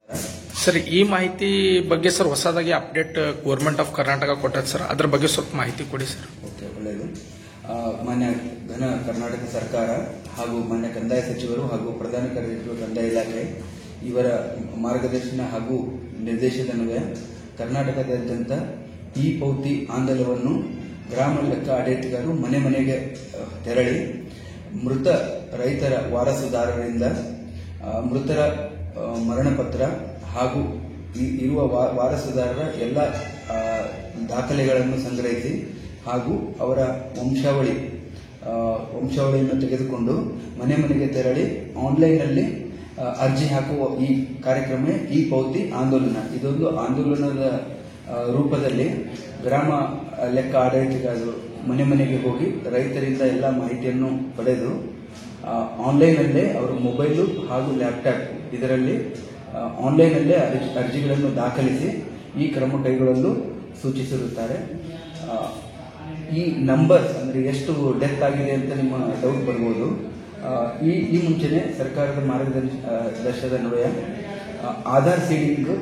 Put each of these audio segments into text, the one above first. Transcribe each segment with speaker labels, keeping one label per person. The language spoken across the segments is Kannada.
Speaker 1: ಸರ್, ಈ ಮಾಹಿತಿ ಬಗ್ಗೆ ಸರ್ ಹೊಸದಾಗಿ ಅಪ್ಡೇಟ್ ಗೌರ್ಮೆಂಟ್ ಆಫ್ ಕರ್ನಾಟಕ ಕೊಟ್ಟದ್ದು ಸರ್, ಅದ್ರ ಬಗ್ಗೆ ಸ್ವಲ್ಪ ಮಾಹಿತಿ ಕೊಡಿ ಸರ್.
Speaker 2: ಓಕೆ, ಒಳ್ಳೆಯದು. ಮಾನ್ಯ ಘನ ಕರ್ನಾಟಕ ಸರ್ಕಾರ ಹಾಗೂ ಮಾನ್ಯ ಕಂದಾಯ ಸಚಿವರು ಹಾಗೂ ಪ್ರಧಾನ ಕಾರ್ಯದರ್ಶಿಗಳು ಕಂದಾಯ ಇಲಾಖೆ ಇವರ ಮಾರ್ಗದರ್ಶನ ಹಾಗೂ ನಿರ್ದೇಶನದನ್ವಯ ಕರ್ನಾಟಕದಾದ್ಯಂತ ಈ ಪೌತಿ ಆಂದೋಲನವನ್ನು ಗ್ರಾಮ ಲೆಕ್ಕ ಆಡಳಿತಗಾರರು ಮನೆ ಮನೆಗೆ ತೆರಳಿ ಮೃತ ರೈತರ ವಾರಸುದಾರರಿಂದ ಮೃತರ ಮರಣಪತ್ರ ಹಾಗೂ ಇರುವ ವಾರಸುದಾರರ ಎಲ್ಲ ದಾಖಲೆಗಳನ್ನು ಸಂಗ್ರಹಿಸಿ ಹಾಗೂ ಅವರ ವಂಶಾವಳಿಯನ್ನು ತೆಗೆದುಕೊಂಡು ಮನೆ ಮನೆಗೆ ತೆರಳಿ ಆನ್ಲೈನ್ನಲ್ಲಿ ಅರ್ಜಿ ಹಾಕುವ ಈ ಕಾರ್ಯಕ್ರಮ ಈ ಪೌತಿ ಆಂದೋಲನ. ಇದೊಂದು ಆಂದೋಲನದ ರೂಪದಲ್ಲಿ ಗ್ರಾಮ ಲೆಕ್ಕ ಆಡಳಿತಗಾರರು ಮನೆ ಮನೆಗೆ ಹೋಗಿ ರೈತರಿಂದ ಎಲ್ಲ ಮಾಹಿತಿಯನ್ನು ಪಡೆದು ಆನ್ಲೈನಲ್ಲೇ ಅವರ ಮೊಬೈಲು ಹಾಗೂ ಲ್ಯಾಪ್ಟಾಪ್ ಇದರಲ್ಲಿ ಆನ್ಲೈನಲ್ಲೇ ಅರ್ಜಿಗಳನ್ನು ದಾಖಲಿಸಿ ಈ ಕ್ರಮ ಕೈಗೊಳ್ಳಲು ಸೂಚಿಸಿರುತ್ತಾರೆ. ಈ ನಂಬರ್ಸ್ ಅಂದರೆ ಎಷ್ಟು ಡೆತ್ ಆಗಿದೆ ಅಂತ ನಿಮ್ಮ ಡೌಟ್ ಬರ್ಬೋದು. ಈ ಮುಂಚೆನೆ ಸರ್ಕಾರದ ಮಾರ್ಗದರ್ಶನದನ್ವಯ ಆಧಾರ್ ಸೀಡಿಂಗ್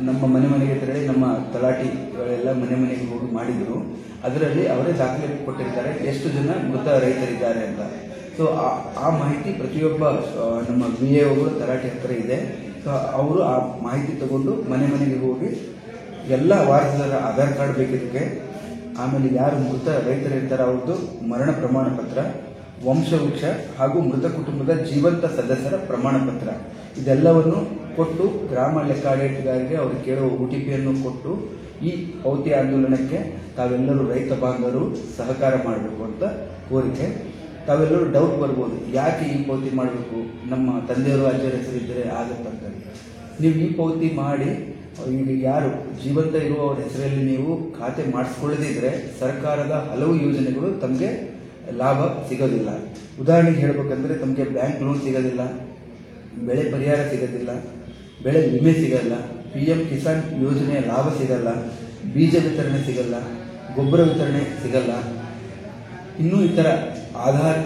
Speaker 2: ನಮ್ಮ ಮನೆ ಮನೆಗೆ ತೆರಳಿ ನಮ್ಮ ತಲಾಟಿಗಳೆಲ್ಲ ಮನೆ ಮನೆಗೆ ಹೋಗಿ ಮಾಡಿದ್ರು. ಅದರಲ್ಲಿ ಅವರೇ ದಾಖಲೆ ಕೊಟ್ಟಿರ್ತಾರೆ ಎಷ್ಟು ಜನ ಮೃತ ರೈತರಿದ್ದಾರೆ ಅಂತ. ಸೊ ಆ ಮಾಹಿತಿ ಪ್ರತಿಯೊಬ್ಬ ನಮ್ಮ VAOಗಳು ತಲಾಟಿ ಹತ್ರ ಇದೆ. ಸೊ ಅವರು ಆ ಮಾಹಿತಿ ತಗೊಂಡು ಮನೆ ಮನೆಗೆ ಹೋಗಿ ಎಲ್ಲ ವಾರಸುದಾರರ ಆಧಾರ್ ಕಾರ್ಡ್ ಬೇಕಿದ್ದಕ್ಕೆ, ಆಮೇಲೆ ಯಾರು ಮೃತ ರೈತರಿರ್ತಾರೆ ಅವ್ರದ್ದು ಮರಣ ಪ್ರಮಾಣ ಪತ್ರ, ವಂಶವೃಕ್ಷ ಹಾಗೂ ಮೃತ ಕುಟುಂಬದ ಜೀವಂತ ಸದಸ್ಯರ ಪ್ರಮಾಣ ಪತ್ರ ಇದೆಲ್ಲವನ್ನು ಕೊಟ್ಟು ಗ್ರಾಮ ಲೆಕ್ಕಾಡಳಿತಗಾರರಿಗೆ ಅವರು ಕೇಳುವ OTPಯನ್ನು ಕೊಟ್ಟು ಈ ಪೌತಿ ಆಂದೋಲನಕ್ಕೆ ತಾವೆಲ್ಲರೂ ರೈತ ಬಾಂಧವರು ಸಹಕಾರ ಮಾಡಬೇಕು ಅಂತ ಕೋರಿಕೆ. ತಾವೆಲ್ಲರೂ ಡೌಟ್ ಬರ್ಬೋದು, ಯಾಕೆ ಈ ಪೌತಿ ಮಾಡಬೇಕು, ನಮ್ಮ ತಂದೆಯವರು ಅಜ್ಜರ ಹೆಸರಿದ್ದರೆ ಆಗುತ್ತಂತ. ನೀವು ಈ ಪೌತಿ ಮಾಡಿ ಈಗ ಯಾರು ಜೀವಂತ ಇರುವವರ ಹೆಸರಲ್ಲಿ ನೀವು ಖಾತೆ ಮಾಡಿಸ್ಕೊಳ್ಳದಿದ್ರೆ ಸರ್ಕಾರದ ಹಲವು ಯೋಜನೆಗಳು ತಮಗೆ ಲಾಭ ಸಿಗೋದಿಲ್ಲ. ಉದಾಹರಣೆಗೆ ಹೇಳಬೇಕಂದ್ರೆ ತಮಗೆ ಬ್ಯಾಂಕ್ ಲೋನ್ ಸಿಗೋದಿಲ್ಲ, ಬೆಳೆ ಪರಿಹಾರ ಸಿಗೋದಿಲ್ಲ, ಬೆಳೆ ವಿಮೆ ಸಿಗಲ್ಲ, PM ಕಿಸಾನ್ ಯೋಜನೆಯ ಲಾಭ ಸಿಗಲ್ಲ, ಬೀಜ ವಿತರಣೆ ಸಿಗಲ್ಲ, ಗೊಬ್ಬರ ವಿತರಣೆ ಸಿಗಲ್ಲ. ಇನ್ನೂ ಇತರ ಆಧಾರ್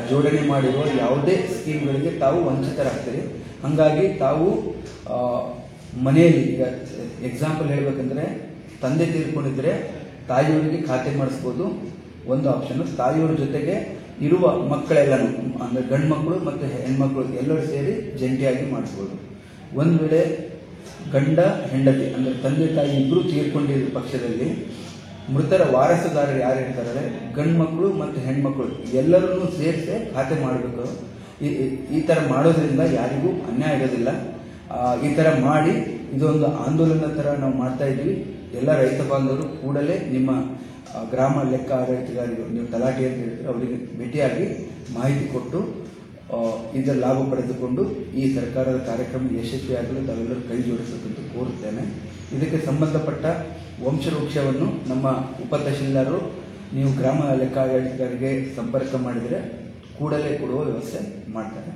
Speaker 2: ಜೋಡಣೆ ಮಾಡಿರುವ ಯಾವುದೇ ಸ್ಕೀಮ್ಗಳಿಗೆ ತಾವು ವಂಚಿತರಾಗ್ತೀರಿ. ಹಾಗಾಗಿ ತಾವು ಮನೆಯಲ್ಲಿ ಈಗ ಎಕ್ಸಾಂಪಲ್ ಹೇಳಬೇಕಂದ್ರೆ ತಂದೆ ತೀರ್ಕೊಂಡಿದ್ರೆ ತಾಯಿಯವರಿಗೆ ಖಾತೆ ಮಾಡಿಸ್ಬೋದು, ಒಂದು ಆಪ್ಷನ್. ತಾಯಿಯವರ ಜೊತೆಗೆ ಇರುವ ಮಕ್ಕಳೆಲ್ಲನೂ ಅಂದರೆ ಗಂಡು ಮಕ್ಕಳು ಮತ್ತು ಹೆಣ್ಮಕ್ಳು ಎಲ್ಲರೂ ಸೇರಿ ಜಂಟಿಯಾಗಿ ಮಾಡಿಸ್ಬೋದು. ಒಂದು ವೇಳೆ ಗಂಡ ಹೆಂಡತಿ ಅಂದರೆ ತಂದೆ ತಾಯಿ ಇಬ್ಬರು ತೀರ್ಕೊಂಡಿರೋ ಪಕ್ಷದಲ್ಲಿ ಮೃತರ ವಾರಸುದಾರರು ಯಾರು ಇರ್ತಾರೆ ಗಂಡು ಮಕ್ಕಳು ಮತ್ತು ಹೆಣ್ಮಕ್ಳು ಎಲ್ಲರನ್ನೂ ಸೇರಿಸಿ ಖಾತೆ ಮಾಡಬೇಕು. ಈ ಥರ ಮಾಡೋದ್ರಿಂದ ಯಾರಿಗೂ ಅನ್ಯಾಯ ಇರೋದಿಲ್ಲ. ಈ ಥರ ಮಾಡಿ ಇದೊಂದು ಆಂದೋಲನ ಥರ ನಾವು ಮಾಡ್ತಾ ಇದ್ವಿ. ಎಲ್ಲ ರೈತ ಬಾಂಧವರು ಕೂಡಲೇ ನಿಮ್ಮ ಗ್ರಾಮ ಲೆಕ್ಕ ಆಡಳಿತಗಾರರು, ನೀವು ತಲಾಟಿ ಅಂತ ಹೇಳ್ತೀರಿ, ಅವರಿಗೆ ಭೇಟಿಯಾಗಿ ಮಾಹಿತಿ ಕೊಟ್ಟು ಇದರ ಲಾಭ ಪಡೆದುಕೊಂಡು ಈ ಸರ್ಕಾರದ ಕಾರ್ಯಕ್ರಮ ಯಶಸ್ವಿಯಾಗಲು ತಾವೆಲ್ಲರೂ ಕೈ ಜೋಡಿಸಬೇಕಂತ ಕೋರುತ್ತೇನೆ. ಇದಕ್ಕೆ ಸಂಬಂಧಪಟ್ಟ ವಂಶವೃಕ್ಷವನ್ನು ನಮ್ಮ ಉಪತಹಶೀಲ್ದಾರರು ನೀವು ಗ್ರಾಮ ಲೆಕ್ಕ ಆಡಳಿತಗಾರರಿಗೆ ಸಂಪರ್ಕ ಮಾಡಿದರೆ ಕೂಡಲೇ ಕೊಡುವ ವ್ಯವಸ್ಥೆ ಮಾಡ್ತಾರೆ.